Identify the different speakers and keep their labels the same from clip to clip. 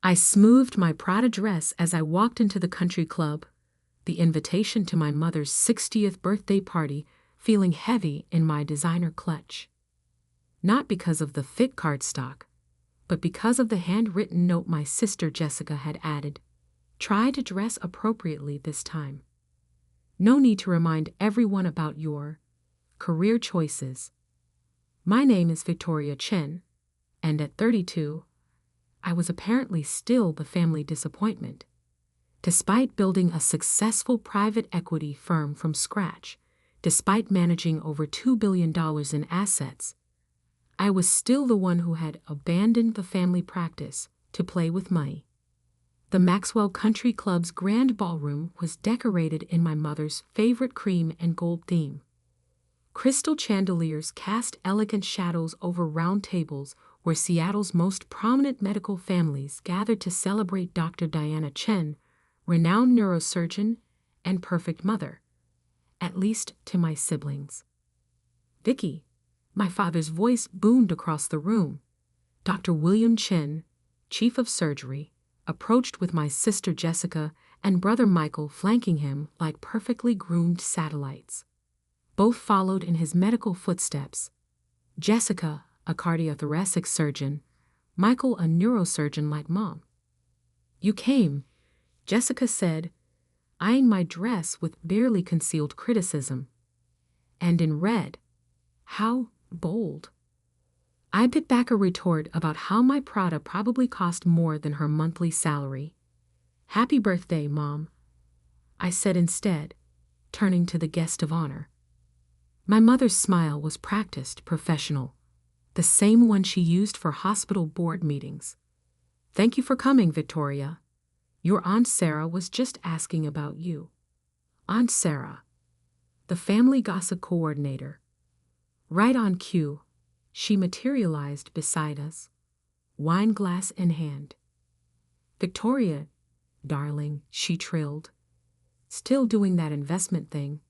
Speaker 1: I smoothed my Prada dress as I walked into the country club, the invitation to my mother's 60th birthday party feeling heavy in my designer clutch. Not because of the fit cardstock, but because of the handwritten note my sister Jessica had added. Try to dress appropriately this time. No need to remind everyone about your career choices. My name is Victoria Chen, and at 32, I was apparently still the family disappointment. Despite building a successful private equity firm from scratch, despite managing over $2 billion in assets, I was still the one who had abandoned the family practice to play with money. The Maxwell Country Club's grand ballroom was decorated in my mother's favorite cream and gold theme. Crystal chandeliers cast elegant shadows over round tables where Seattle's most prominent medical families gathered to celebrate Dr. Diana Chen, renowned neurosurgeon and perfect mother, at least to my siblings. Vicky, my father's voice boomed across the room. Dr. William Chen, chief of surgery, approached with my sister Jessica and brother Michael flanking him like perfectly groomed satellites. Both followed in his medical footsteps. Jessica, a cardiothoracic surgeon, Michael, a neurosurgeon like Mom. "You came," Jessica said, eyeing my dress with barely concealed criticism. "And in red. How bold." I bit back a retort about how my Prada probably cost more than her monthly salary. "Happy birthday, Mom," I said instead, turning to the guest of honor. My mother's smile was practiced, professional, the same one she used for hospital board meetings. "Thank you for coming, Victoria. Your Aunt Sarah was just asking about you." Aunt Sarah, the family gossip coordinator. Right on cue, she materialized beside us, wine glass in hand. "Victoria, darling," she trilled, "still doing that investment thing.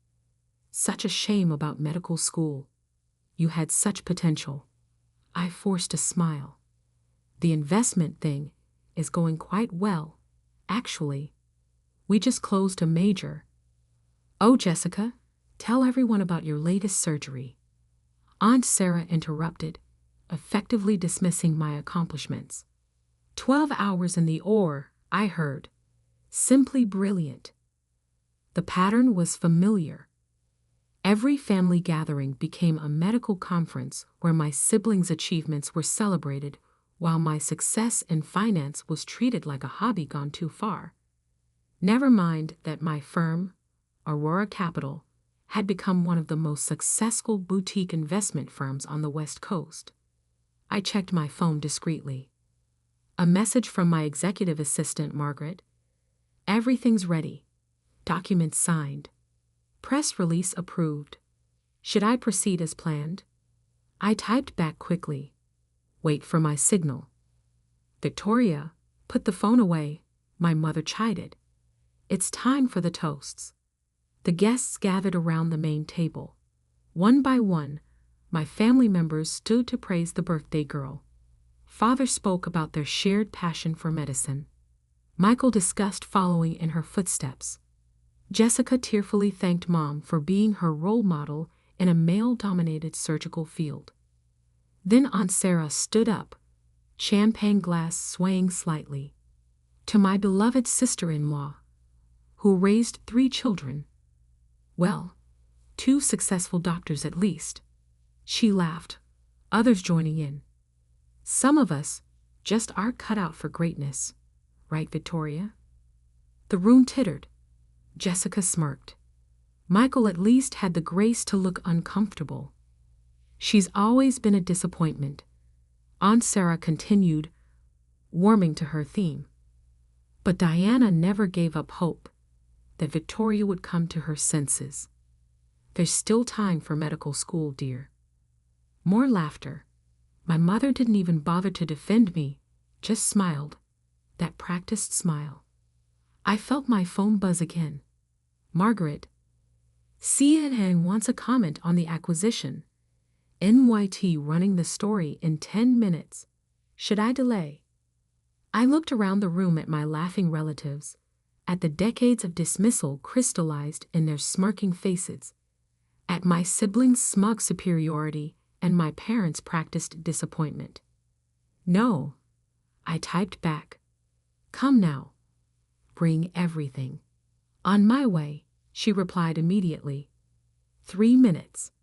Speaker 1: Such a shame about medical school. You had such potential." I forced a smile. "The investment thing is going quite well, actually. We just closed a major." "Oh, Jessica, tell everyone about your latest surgery." Aunt Sarah interrupted, effectively dismissing my accomplishments. 12 hours in the OR, I heard. Simply brilliant. The pattern was familiar. Every family gathering became a medical conference where my siblings' achievements were celebrated, while my success in finance was treated like a hobby gone too far. Never mind that my firm, Aurora Capital, had become one of the most successful boutique investment firms on the West Coast. I checked my phone discreetly. A message from my executive assistant, Margaret. "Everything's ready. Documents signed. Press release approved. Should I proceed as planned?" I typed back quickly. "Wait for my signal." "Victoria, put the phone away," my mother chided. "It's time for the toasts." The guests gathered around the main table. One by one, my family members stood to praise the birthday girl. Father spoke about their shared passion for medicine. Michael discussed following in her footsteps. Jessica tearfully thanked Mom for being her role model in a male-dominated surgical field. Then Aunt Sarah stood up, champagne glass swaying slightly. "To my beloved sister-in-law, who raised 3 children. Well, 2 successful doctors at least." She laughed, others joining in. "Some of us just aren't cut out for greatness, right, Victoria?" The room tittered. Jessica smirked. Michael at least had the grace to look uncomfortable. "She's always been a disappointment," Aunt Sarah continued, warming to her theme. "But Diana never gave up hope that Victoria would come to her senses. There's still time for medical school, dear." More laughter. My mother didn't even bother to defend me, just smiled, that practiced smile. I felt my phone buzz again. "Margaret, CNN wants a comment on the acquisition. NYT running the story in 10 minutes. Should I delay?" I looked around the room at my laughing relatives, at the decades of dismissal crystallized in their smirking faces, at my siblings' smug superiority and my parents' practiced disappointment. "No," I typed back. "Come now. Bring everything." "On my way," she replied immediately. 3 minutes.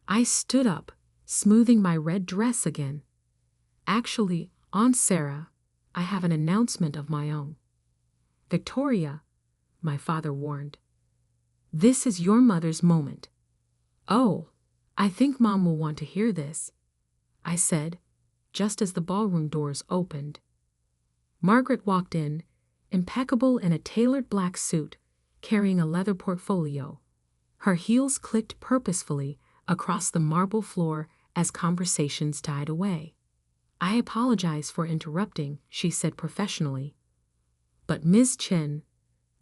Speaker 1: I stood up, smoothing my red dress again. "Actually, Aunt Sarah, I have an announcement of my own." "Victoria," my father warned, "this is your mother's moment." "Oh, I think Mom will want to hear this," I said, just as the ballroom doors opened. Margaret walked in, impeccable in a tailored black suit, carrying a leather portfolio. Her heels clicked purposefully across the marble floor as conversations died away. "I apologize for interrupting," she said professionally. "But Ms. Chen,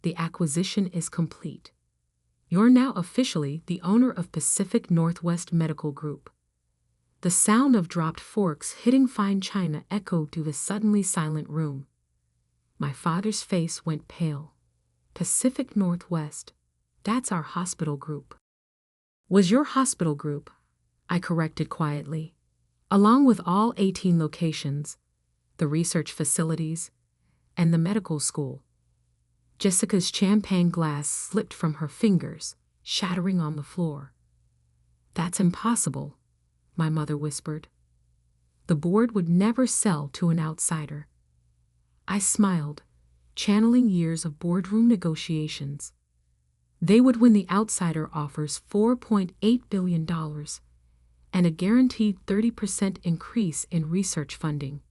Speaker 1: the acquisition is complete. You're now officially the owner of Pacific Northwest Medical Group." The sound of dropped forks hitting fine china echoed through the suddenly silent room. My father's face went pale. "Pacific Northwest, that's our hospital group." "Was your hospital group," I corrected quietly, "along with all 18 locations, the research facilities, and the medical school." Jessica's champagne glass slipped from her fingers, shattering on the floor. "That's impossible," my mother whispered. "The board would never sell to an outsider." I smiled, channeling years of boardroom negotiations. They would win the outsider offers $4.8 billion and a guaranteed 30% increase in research funding.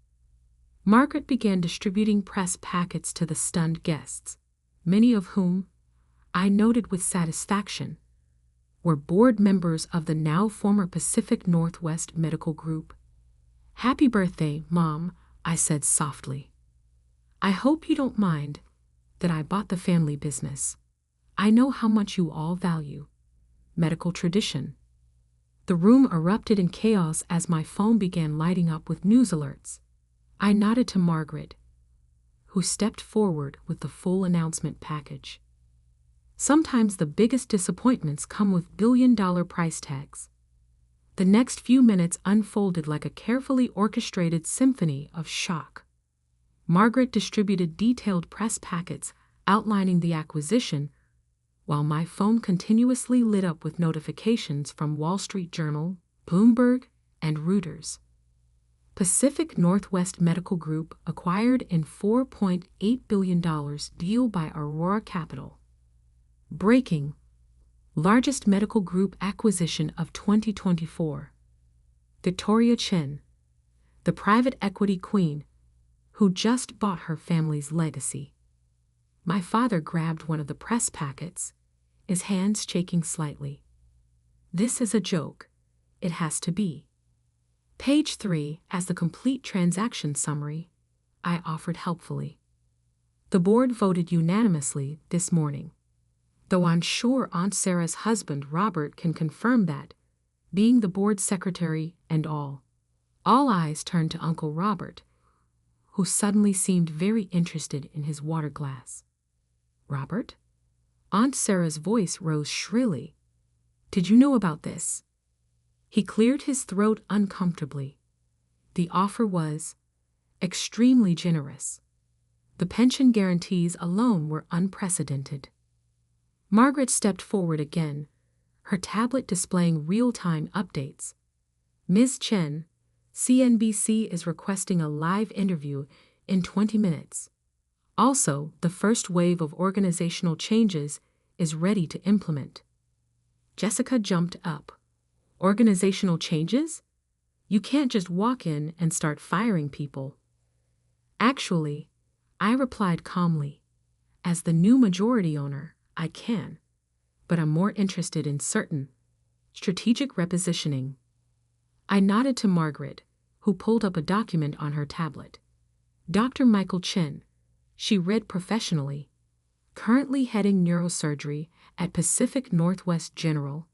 Speaker 1: Margaret began distributing press packets to the stunned guests, many of whom, I noted with satisfaction, were board members of the now former Pacific Northwest Medical Group. "Happy birthday, Mom," I said softly. "I hope you don't mind that I bought the family business. I know how much you all value medical tradition." The room erupted in chaos as my phone began lighting up with news alerts. I nodded to Margaret, who stepped forward with the full announcement package. Sometimes the biggest disappointments come with billion-dollar price tags. The next few minutes unfolded like a carefully orchestrated symphony of shock. Margaret distributed detailed press packets outlining the acquisition, while my phone continuously lit up with notifications from Wall Street Journal, Bloomberg, and Reuters. Pacific Northwest Medical Group acquired in $4.8 billion deal by Aurora Capital. Breaking. Largest medical group acquisition of 2024. Victoria Chen, the private equity queen, who just bought her family's legacy. My father grabbed one of the press packets, his hands shaking slightly. "This is a joke. It has to be." "Page 3 as the complete transaction summary," I offered helpfully. "The board voted unanimously this morning. Though I'm sure Aunt Sarah's husband Robert can confirm that, being the board secretary and all." All eyes turned to Uncle Robert, who suddenly seemed very interested in his water glass. "Robert?" Aunt Sarah's voice rose shrilly. "Did you know about this?" He cleared his throat uncomfortably. The offer was extremely generous. The pension guarantees alone were unprecedented. Margaret stepped forward again, her tablet displaying real-time updates. "Ms. Chen, CNBC is requesting a live interview in 20 minutes. Also, the first wave of organizational changes is ready to implement." Jessica jumped up. "Organizational changes? You can't just walk in and start firing people." "Actually," I replied calmly, "as the new majority owner, I can, but I'm more interested in certain strategic repositioning." I nodded to Margaret, who pulled up a document on her tablet. "Dr. Michael Chen," she read professionally, "currently heading neurosurgery at Pacific Northwest General,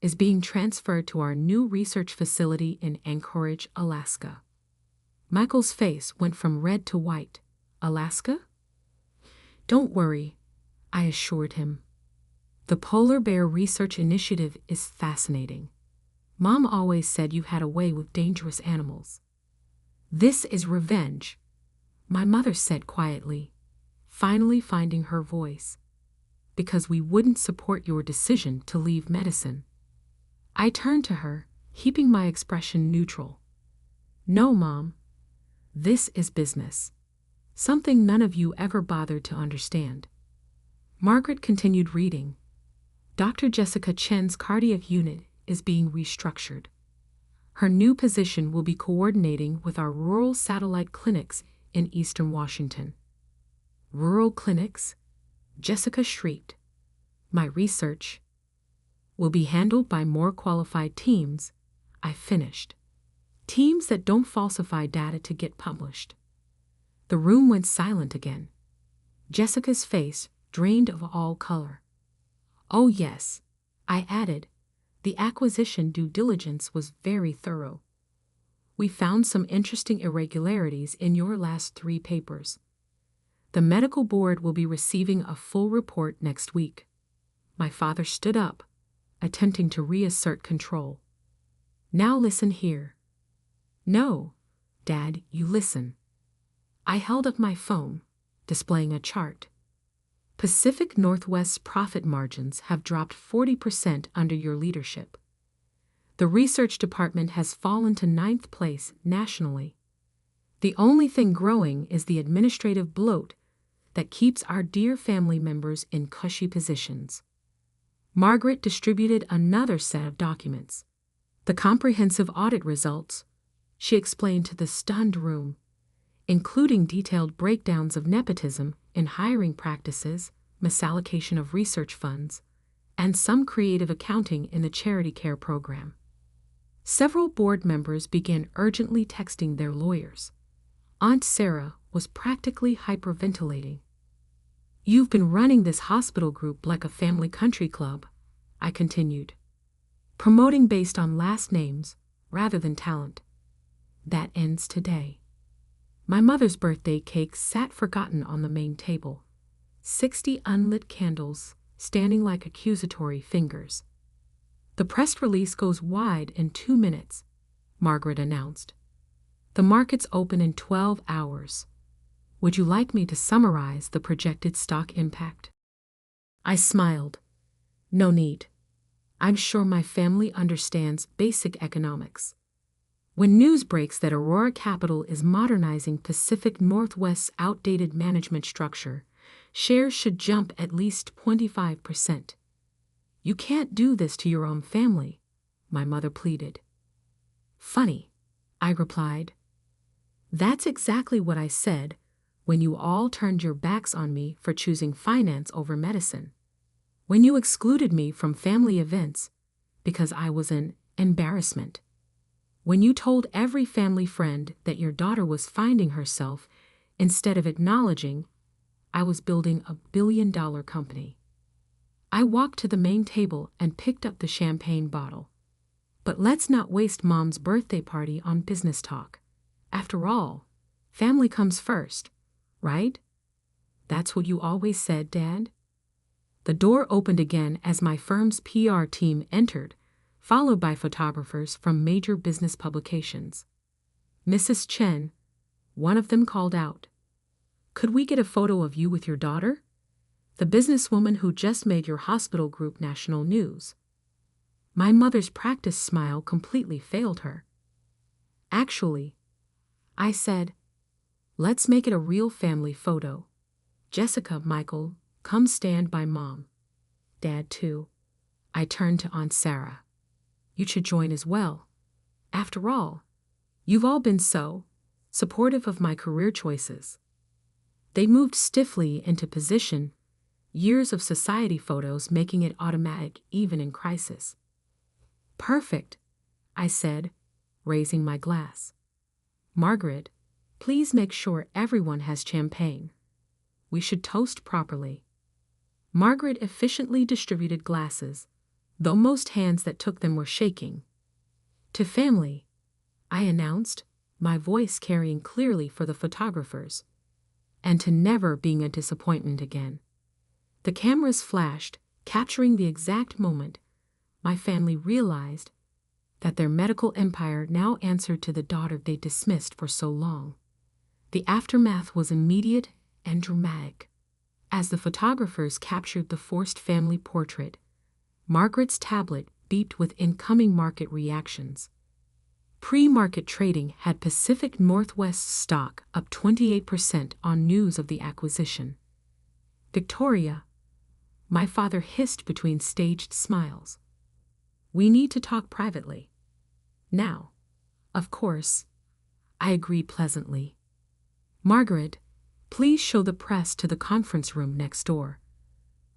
Speaker 1: is being transferred to our new research facility in Anchorage, Alaska." Michael's face went from red to white. Alaska? Don't worry, I assured him. The Polar Bear Research Initiative is fascinating. Mom always said you had a way with dangerous animals. This is revenge, my mother said quietly, finally finding her voice. Because we wouldn't support your decision to leave medicine. I turned to her, keeping my expression neutral. No, Mom. This is business. Something none of you ever bothered to understand. Margaret continued reading. Dr. Jessica Chen's cardiac unit is being restructured. Her new position will be coordinating with our rural satellite clinics in eastern Washington. Rural clinics? Jessica shrieked. My research will be handled by more qualified teams, I finished. Teams that don't falsify data to get published. The room went silent again. Jessica's face drained of all color. Oh yes, I added, the acquisition due diligence was very thorough. We found some interesting irregularities in your last 3 papers. The medical board will be receiving a full report next week. My father stood up, attempting to reassert control. Now listen here. No, Dad, you listen. I held up my phone, displaying a chart. Pacific Northwest's profit margins have dropped 40% under your leadership. The research department has fallen to 9th place nationally. The only thing growing is the administrative bloat that keeps our dear family members in cushy positions. Margaret distributed another set of documents. The comprehensive audit results, she explained to the stunned room, including detailed breakdowns of nepotism in hiring practices, misallocation of research funds, and some creative accounting in the charity care program. Several board members began urgently texting their lawyers. Aunt Sarah was practically hyperventilating. You've been running this hospital group like a family country club, I continued. Promoting based on last names rather than talent. That ends today. My mother's birthday cake sat forgotten on the main table. 60 unlit candles standing like accusatory fingers. The press release goes wide in 2 minutes, Margaret announced. The markets open in 12 hours. Would you like me to summarize the projected stock impact? I smiled. No need. I'm sure my family understands basic economics. When news breaks that Aurora Capital is modernizing Pacific Northwest's outdated management structure, shares should jump at least 25%. You can't do this to your own family, my mother pleaded. Funny, I replied. That's exactly what I said when you all turned your backs on me for choosing finance over medicine. When you excluded me from family events because I was an embarrassment. When you told every family friend that your daughter was finding herself instead of acknowledging I was building a billion-dollar company. I walked to the main table and picked up the champagne bottle. But let's not waste Mom's birthday party on business talk. After all, family comes first, right? That's what you always said, Dad. The door opened again as my firm's PR team entered, followed by photographers from major business publications. Mrs. Chen, one of them called out, "Could we get a photo of you with your daughter? The businesswoman who just made your hospital group national news." My mother's practiced smile completely failed her. Actually, I said, let's make it a real family photo. Jessica, Michael, come stand by Mom. Dad, too. I turned to Aunt Sarah. You should join as well. After all, you've all been so supportive of my career choices. They moved stiffly into position, years of society photos making it automatic even in crisis. Perfect, I said, raising my glass. Margaret, please make sure everyone has champagne. We should toast properly. Margaret efficiently distributed glasses, though most hands that took them were shaking. To family, I announced, my voice carrying clearly for the photographers. and to never being a disappointment again. The cameras flashed, capturing the exact moment my family realized that their medical empire now answered to the daughter they dismissed for so long. The aftermath was immediate and dramatic. As the photographers captured the forced family portrait, Margaret's tablet beeped with incoming market reactions. Pre-market trading had Pacific Northwest stock up 28% on news of the acquisition. "Victoria," my father hissed between staged smiles. "We need to talk privately." "Now." "Of course," I agreed pleasantly. "Margaret, please show the press to the conference room next door.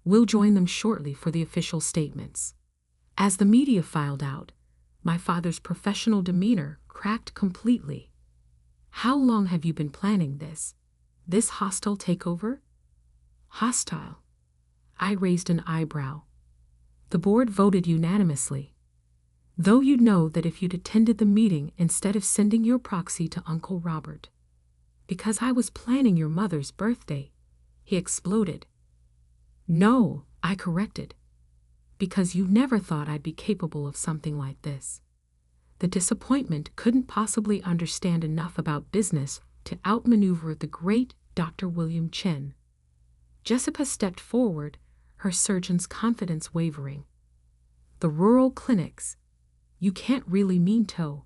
Speaker 1: We'll join them shortly for the official statements." As the media filed out, my father's professional demeanor cracked completely. "How long have you been planning this? This hostile takeover?" "Hostile?" I raised an eyebrow. "The board voted unanimously. Though you'd know that if you'd attended the meeting instead of sending your proxy to Uncle Robert. Because I was planning your mother's birthday," he exploded. "No," I corrected. "Because you never thought I'd be capable of something like this." The disappointment couldn't possibly understand enough about business to outmaneuver the great Dr. William Chen. Jessica stepped forward, her surgeon's confidence wavering. "The rural clinics. You can't really mean to."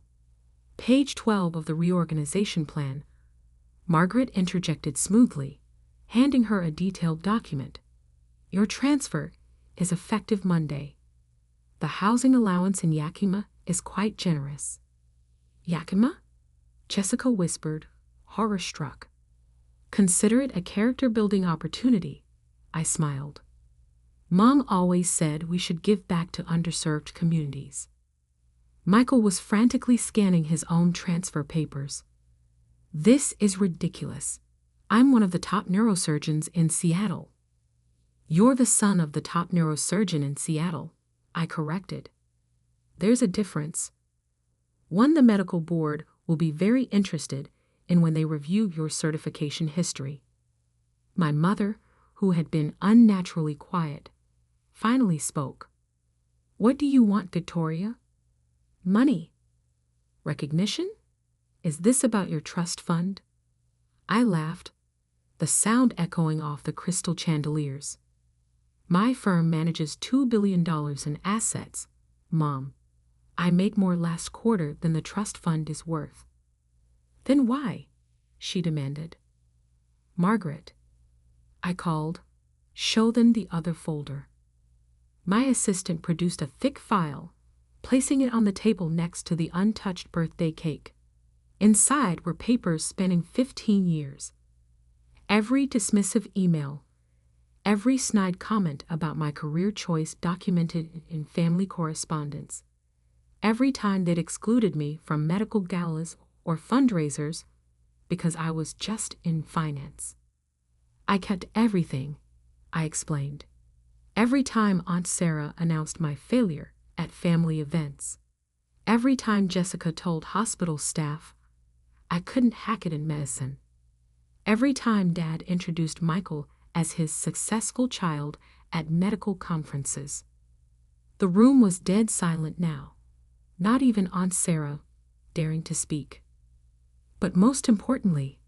Speaker 1: "Page 12 of the reorganization plan," Margaret interjected smoothly, handing her a detailed document. "Your transfer is effective Monday. The housing allowance in Yakima is quite generous." "Yakima?" Jessica whispered, horror-struck. "Consider it a character-building opportunity," I smiled. "Mom always said we should give back to underserved communities." Michael was frantically scanning his own transfer papers. "This is ridiculous. I'm one of the top neurosurgeons in Seattle." "You're the son of the top neurosurgeon in Seattle," I corrected. "There's a difference. One the medical board will be very interested in when they review your certification history." My mother, who had been unnaturally quiet, finally spoke. "What do you want, Victoria?" "Money." "Recognition? Is this about your trust fund?" I laughed, the sound echoing off the crystal chandeliers. "My firm manages $2 billion in assets, Mom. I make more last quarter than the trust fund is worth." "Then why?" she demanded. "Margaret," I called, "show them the other folder." My assistant produced a thick file, placing it on the table next to the untouched birthday cake. Inside were papers spanning 15 years. Every dismissive email, every snide comment about my career choice documented in family correspondence, every time they'd excluded me from medical galas or fundraisers because I was just in finance. "I kept everything," I explained. "Every time Aunt Sarah announced my failure at family events. Every time Jessica told hospital staff I couldn't hack it in medicine. Every time Dad introduced Michael as his successful child at medical conferences." The room was dead silent now, not even Aunt Sarah daring to speak. "But most importantly,"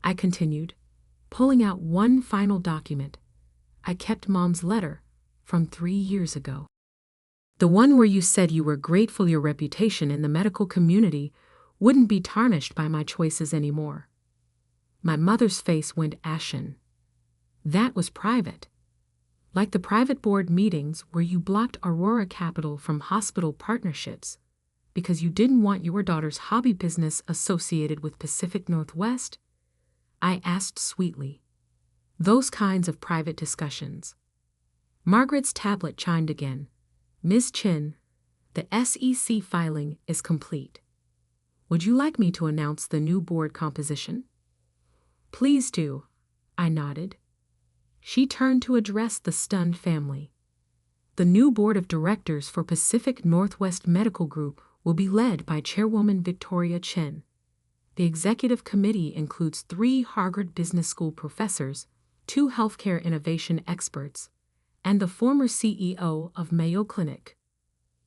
Speaker 1: I continued, pulling out one final document, "I kept Mom's letter from 3 years ago. The one where you said you were grateful your reputation in the medical community wouldn't be tarnished by my choices anymore." My mother's face went ashen. "That was private. Like the private board meetings where you blocked Aurora Capital from hospital partnerships because you didn't want your daughter's hobby business associated with Pacific Northwest?" I asked sweetly. "Those kinds of private discussions." Margaret's tablet chimed again. "Ms. Chin, the SEC filing is complete. Would you like me to announce the new board composition?" "Please do," I nodded. She turned to address the stunned family. "The new board of directors for Pacific Northwest Medical Group will be led by Chairwoman Victoria Chen. The executive committee includes 3 Harvard Business School professors, 2 healthcare innovation experts, and the former CEO of Mayo Clinic.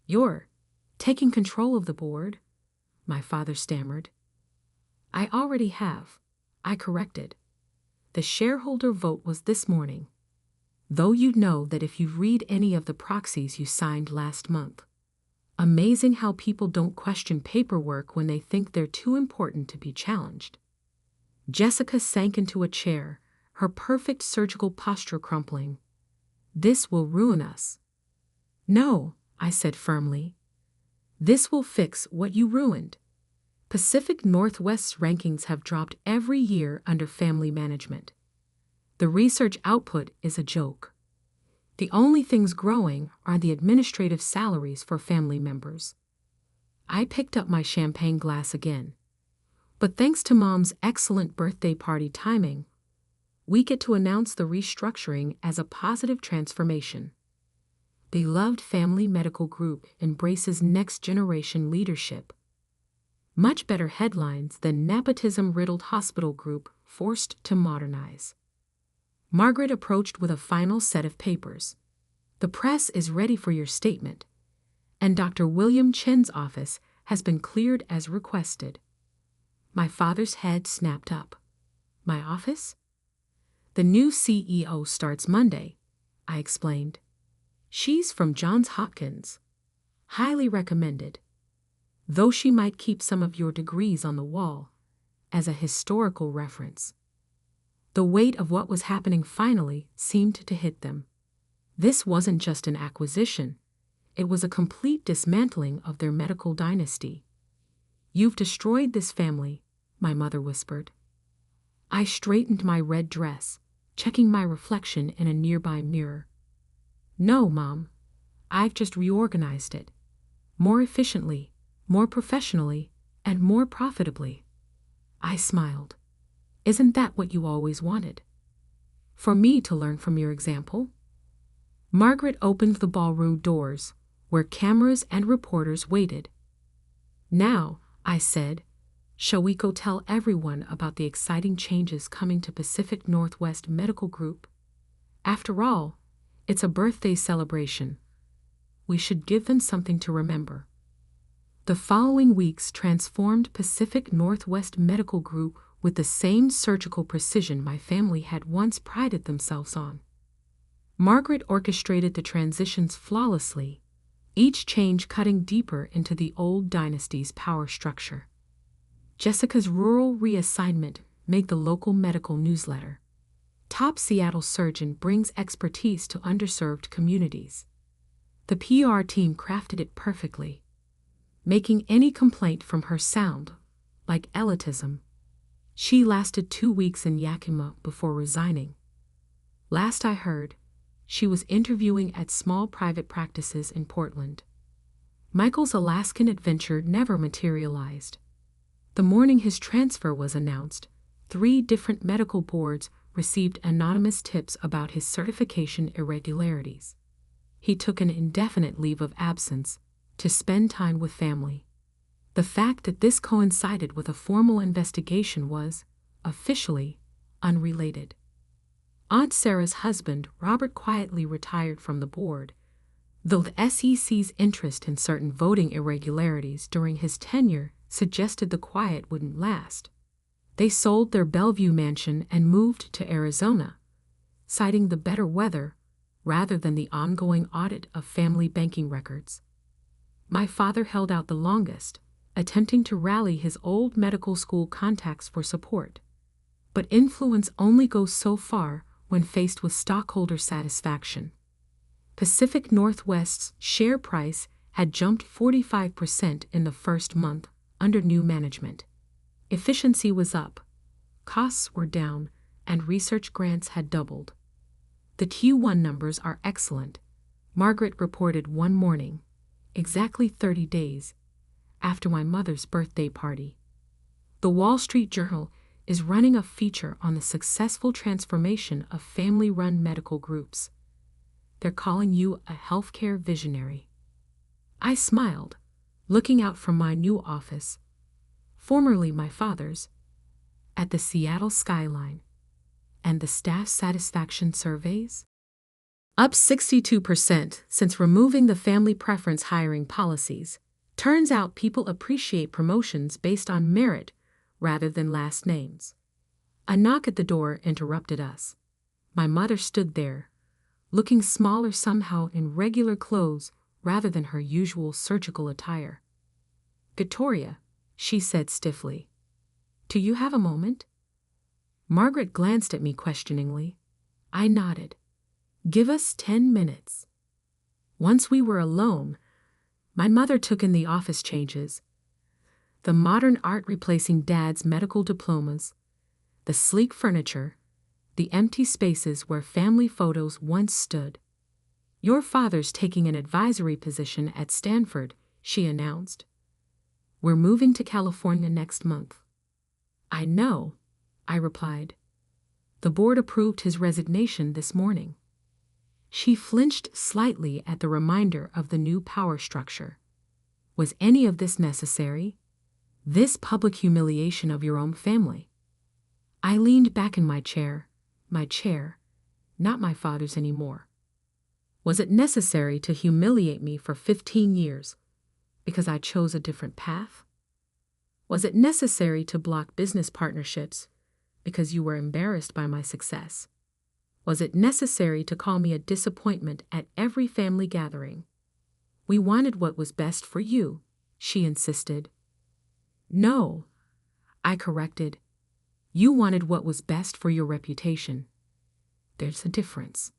Speaker 1: "You're taking control of the board?" my father stammered. "I already have," I corrected. "The shareholder vote was this morning. Though you'd know that if you read any of the proxies you signed last month. Amazing how people don't question paperwork when they think they're too important to be challenged." Jessica sank into a chair, her perfect surgical posture crumpling. "This will ruin us." "No," I said firmly. "This will fix what you ruined." Pacific Northwest's rankings have dropped every year under family management. The research output is a joke. The only things growing are the administrative salaries for family members. I picked up my champagne glass again. But thanks to Mom's excellent birthday party timing, we get to announce the restructuring as a positive transformation. The Loved Family Medical Group embraces next-generation leadership. Much better headlines than nepotism-riddled hospital group forced to modernize. Margaret approached with a final set of papers. "The press is ready for your statement, and Dr. William Chen's office has been cleared as requested." My father's head snapped up. "My office?" "The new CEO starts Monday," I explained. "She's from Johns Hopkins. Highly recommended. Though she might keep some of your degrees on the wall, as a historical reference." The weight of what was happening finally seemed to hit them. This wasn't just an acquisition. It was a complete dismantling of their medical dynasty. "You've destroyed this family," my mother whispered. I straightened my red dress, checking my reflection in a nearby mirror. "No, Mom. I've just reorganized it. More efficiently, more professionally, and more profitably." I smiled. "Isn't that what you always wanted? For me to learn from your example?" Margaret opened the ballroom doors, where cameras and reporters waited. "Now," I said, "shall we go tell everyone about the exciting changes coming to Pacific Northwest Medical Group? After all, it's a birthday celebration. We should give them something to remember." The following weeks transformed Pacific Northwest Medical Group with the same surgical precision my family had once prided themselves on. Margaret orchestrated the transitions flawlessly, each change cutting deeper into the old dynasty's power structure. Jessica's rural reassignment made the local medical newsletter. Top Seattle surgeon brings expertise to underserved communities. The PR team crafted it perfectly, making any complaint from her sound like elitism. She lasted 2 weeks in Yakima before resigning. Last I heard, she was interviewing at small private practices in Portland. Michael's Alaskan adventure never materialized. The morning his transfer was announced, 3 different medical boards received anonymous tips about his certification irregularities. He took an indefinite leave of absence to spend time with family. The fact that this coincided with a formal investigation was, officially, unrelated. Aunt Sarah's husband, Robert, quietly retired from the board, though the SEC's interest in certain voting irregularities during his tenure suggested the quiet wouldn't last. They sold their Bellevue mansion and moved to Arizona, citing the better weather rather than the ongoing audit of family banking records. My father held out the longest, attempting to rally his old medical school contacts for support. But influence only goes so far when faced with stockholder satisfaction. Pacific Northwest's share price had jumped 45% in the first month under new management. Efficiency was up, costs were down, and research grants had doubled. "The Q1 numbers are excellent," Margaret reported one morning, exactly 30 days after my mother's birthday party. The Wall Street Journal is running a feature on the successful transformation of family-run medical groups. They're calling you a healthcare visionary. I smiled, looking out from my new office. formerly my father's, at the Seattle skyline. And the staff satisfaction surveys? Up 62% since removing the family preference hiring policies. Turns out people appreciate promotions based on merit rather than last names. A knock at the door interrupted us. My mother stood there, looking smaller somehow in regular clothes rather than her usual surgical attire. "Victoria," she said stiffly, "do you have a moment?" Margaret glanced at me questioningly. I nodded. "Give us 10 minutes. Once we were alone, my mother took in the office changes. The modern art replacing Dad's medical diplomas, the sleek furniture, the empty spaces where family photos once stood. "Your father's taking an advisory position at Stanford," she announced. "We're moving to California next month." "I know," I replied. "The board approved his resignation this morning." She flinched slightly at the reminder of the new power structure. Was any of this necessary? This public humiliation of your own family? I leaned back in my chair, not my father's anymore. Was it necessary to humiliate me for 15 years because I chose a different path? Was it necessary to block business partnerships because you were embarrassed by my success? Was it necessary to call me a disappointment at every family gathering? "We wanted what was best for you," she insisted. "No," I corrected. "You wanted what was best for your reputation. There's a difference."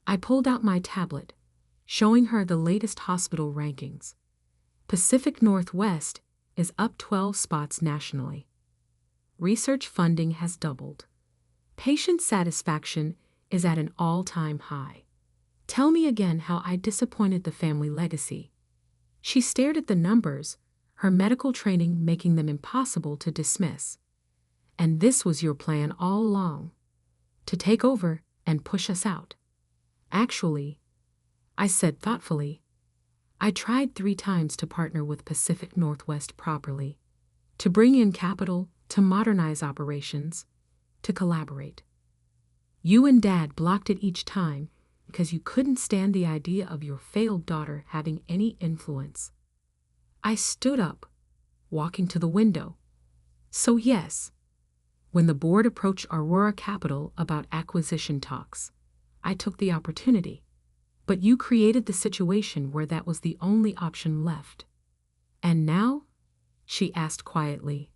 Speaker 1: I pulled out my tablet, showing her the latest hospital rankings. Pacific Northwest is up 12 spots nationally. Research funding has doubled. Patient satisfaction is at an all-time high. Tell me again how I disappointed the family legacy. She stared at the numbers, her medical training making them impossible to dismiss. "And this was your plan all along, to take over and push us out." "Actually," I said thoughtfully, "I tried 3 times to partner with Pacific Northwest properly, to bring in capital, to modernize operations, to collaborate. You and Dad blocked it each time because you couldn't stand the idea of your failed daughter having any influence." I stood up, walking to the window. "So yes, when the board approached Aurora Capital about acquisition talks, I took the opportunity. But you created the situation where that was the only option left. And now?" she asked quietly.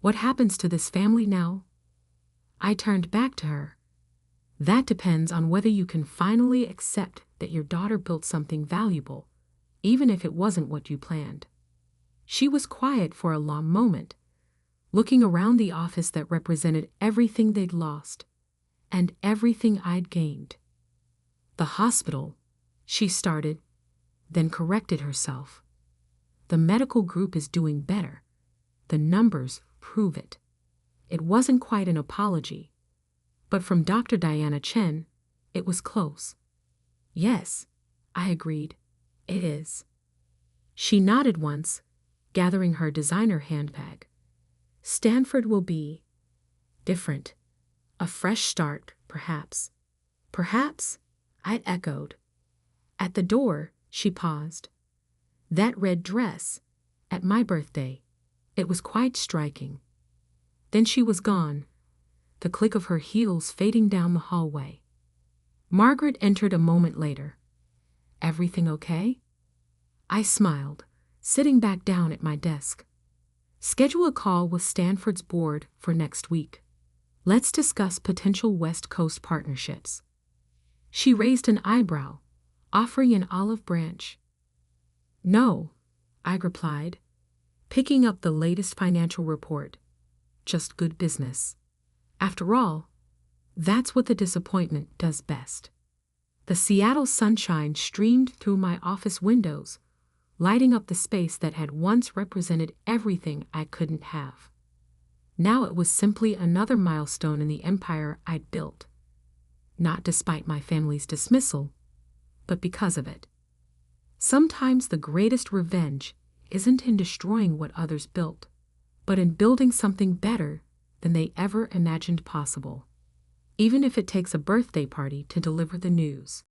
Speaker 1: "What happens to this family now?" I turned back to her. "That depends on whether you can finally accept that your daughter built something valuable, even if it wasn't what you planned." She was quiet for a long moment, looking around the office that represented everything they'd lost and everything I'd gained. "The hospital," she started, then corrected herself. "The medical group is doing better. The numbers prove it." It wasn't quite an apology, but from Dr. Diana Chen, it was close. "Yes," I agreed, "it is." She nodded once, gathering her designer handbag. "Stanford will be different. A fresh start, perhaps." "Perhaps?" I echoed. At the door, she paused. "That red dress, at my birthday, it was quite striking." Then she was gone, the click of her heels fading down the hallway. Margaret entered a moment later. "Everything okay?" I smiled, sitting back down at my desk. "Schedule a call with Stanford's board for next week. Let's discuss potential West Coast partnerships." She raised an eyebrow, offering an olive branch. "No," I replied, picking up the latest financial report. "Just good business. After all, that's what the disappointment does best." The Seattle sunshine streamed through my office windows, lighting up the space that had once represented everything I couldn't have. Now it was simply another milestone in the empire I'd built. Not despite my family's dismissal, but because of it. Sometimes the greatest revenge isn't in destroying what others built, but in building something better than they ever imagined possible, even if it takes a birthday party to deliver the news.